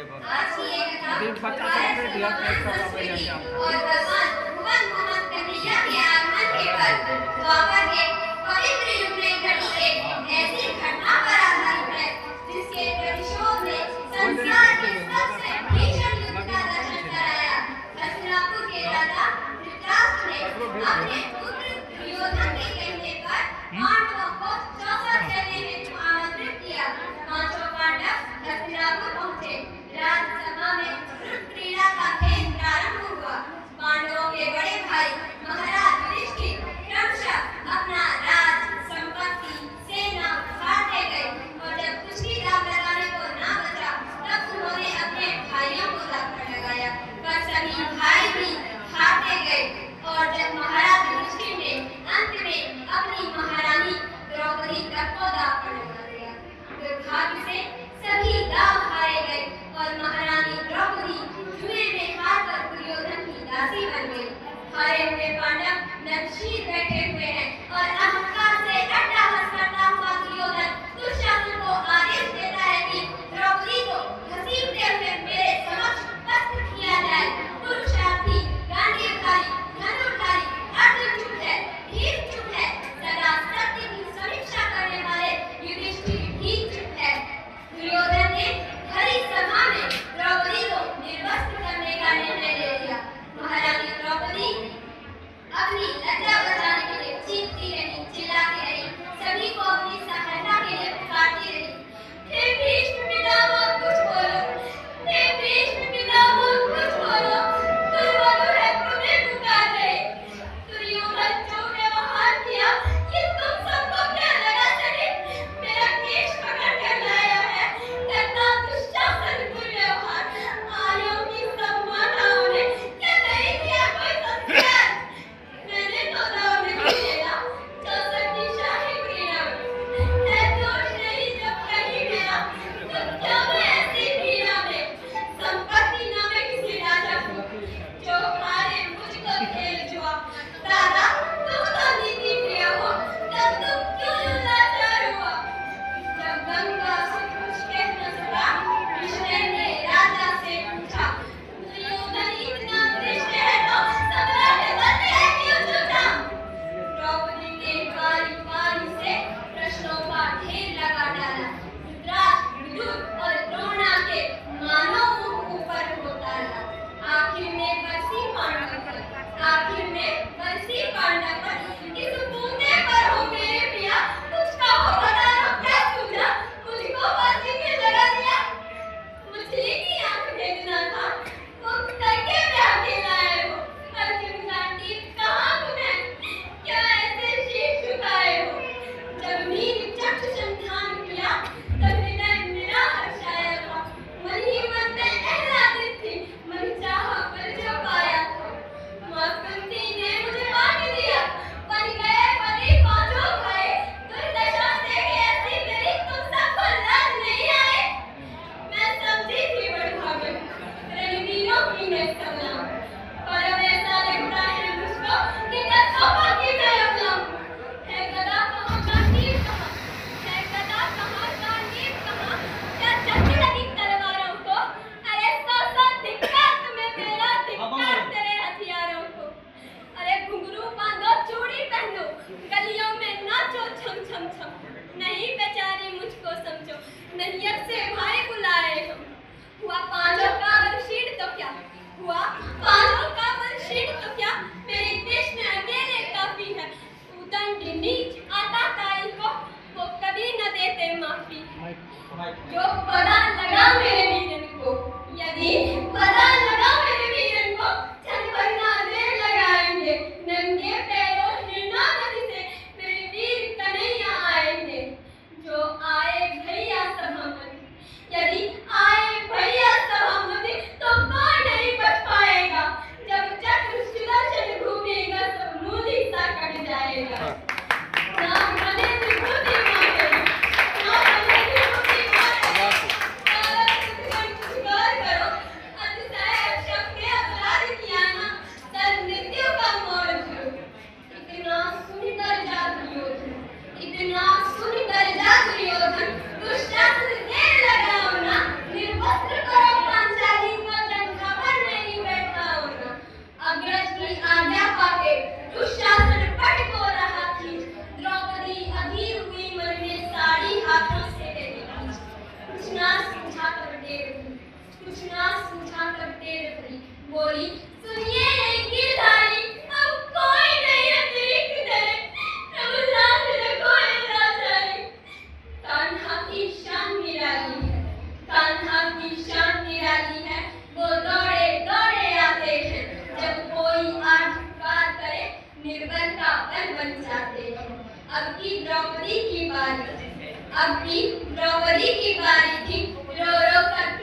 आज की ये कथा और भगवान भुवन मोहन कन्हैया के आगमन के बाद द्वापर के पवित्र युग में घटी एक ऐसी घटना पर आधारित है जिसके प्रतिशोध ने संसार के सबसे भीषण युद्ध का दर्शन कराया। हस्तिनापुर के राजा धृतराष्ट्र ने अपने पुत्र दुर्योधन के कहने पर पांडवों को 64 सेना हेतु आमंत्रित किया। पांचों पांडव हस्तिनापुर पहुंचे। राजसभा में क्रीड़ा का खेल प्रारंभ हुआ। पांडवों के बड़े भाई महाराज युधिष्ठिर क्रमशः अपना राज संपत्ति सेना हारते गए और जब कुछ भी दाव लगाने को ना बचा तब उन्होंने अपने भाइयों को दाव पर लगाया, पर सभी भाई भी हारते गए। और जब महाराज युधिष्ठिर ने अंत में अपनी महारानी द्रौपदी तक को दाव पर लगा दिया। दुर्भाग्य से सभी दाव हारे गए और महारानी द्रौपदी जुए में हारकर दुर्योधन की दासी बन गई। हारे हुए पांडव नतशीर बैठे हुए हैं और अहंकार से अट्टहास करता हुआ दुर्योधन दुशासन को आदेश देता है कि द्रौपदी को घसीटते हुए मेरे समक्ष उपस्थित किया जाए। पुरुषार्थी गांडीवधारी धनुर्धारी अर्जुन चुप है, भीम चुप है, सदा सत्य की समीक्षा करने वाले युधिष्ठिर भी चुप है। दुर्योधन ने भरी सभा में द्रौपदी को निर्वस्त्र करने का निर्णय ले लिया। महारानी द्रौपदी अपनी लज्जा बचाने के लिए चीखती रही, चिल्लाती रही, सभी को अपनी सहायता के लिए पुकारती रही। हे भीष्म पितामह कुछ बोलो, हे भीष्म पितामह कुछ बोलो, दुर्योधन है तुम्हें पुकार रहे। दुर्योधन जो व्यवहार किया ये तुम सबको क्या लगा सके? मेरा केश पकड़ कर लाया है, करना दुशासन दुर्व्यवहार, आर्यों की सब माताओं ने क्या नहीं किया कोई संस्कार? मैंने तो दाव नहीं लिया, 64 की शाही क्रीड़ा में है दोष नहीं जब कहीं मेरा, तो क्या मैं ऐसी क्रीड़ा में संपत्ति न मैं किसी राजा को जो हारे मुझको खेल जुआ। दादा तुम तो नीति प्रिय हो, तब तुम क्यों लाचार हुआ? जब गंगा से कुछ कह न सका कृष्ण ने राजा से पूछा, दुर्योधन इतना दृष्ट है तो सम्राट बनने है क्यों झूठा? द्रौपदी ने बारी बारी से प्रश्नों का ढेर लगा डाला। धृतराष्ट्र विदुर और द्रोणा के मानो मुंह ऊपर होता रहा। आखिर में बरसी पांडव पर इस बूंदे पर हो मेरे पिया, कुछ कहो बताओ क्या सूझा? मुझको फांसी में लगा दिया। मछली की आंख भेजना था, तुम करके ब्याह के लाए हो। अर्जुन गांडी कहाँ गुम है? क्या ऐसे शीश झुकाए हो? जब नील चक्षु संधान किया तब हृदय मेरा हर्षाया था। मन ही मन में आह्लादित थी, मन चाहा पर जो पाया था। माँ कुंती ने मुझे बांट दिया, बन गए पति पांचों भाई। दुर्दशा देखे ऐसी मेरी तुम सबको लाज नहीं आए? मैं समझी थी बड़भागन रणवीरों की मैं सलाम, पर अब ऐसा लगता है मुझको कि कथोपा की मैं अपनाऊं। है गदा कहाँ गांडीव कहाँ, है गदा कहाँ गांडीव कहाँ, क्या जंग लगी तलवारों को? अरे सौ धिक्कार तुम्हें मेरा, धिक्कार तेरे हथियारों को। अरे घुंघरू बांधो चूड़ी पहनो, गलियों में नाचो छम छम छम। नहीं बेचारे मुझको समझो, नैयर से भाई बुलाए हम। हुआ पांचों का शीट तो क्या हुआ, बोली, सुनिए गिरधारी, अब कोई नहीं अतिरिक्त करे, प्रभु लाज रखो हे लाचारी। कान्हा की शान निराली है, कान्हा की शान निराली है, वो दौड़े दौड़े आते हैं, जब कोई आठकार करे निर्बल का बल बन जाते हैं। अब की द्रौपदी की बारी थी, रो रो कर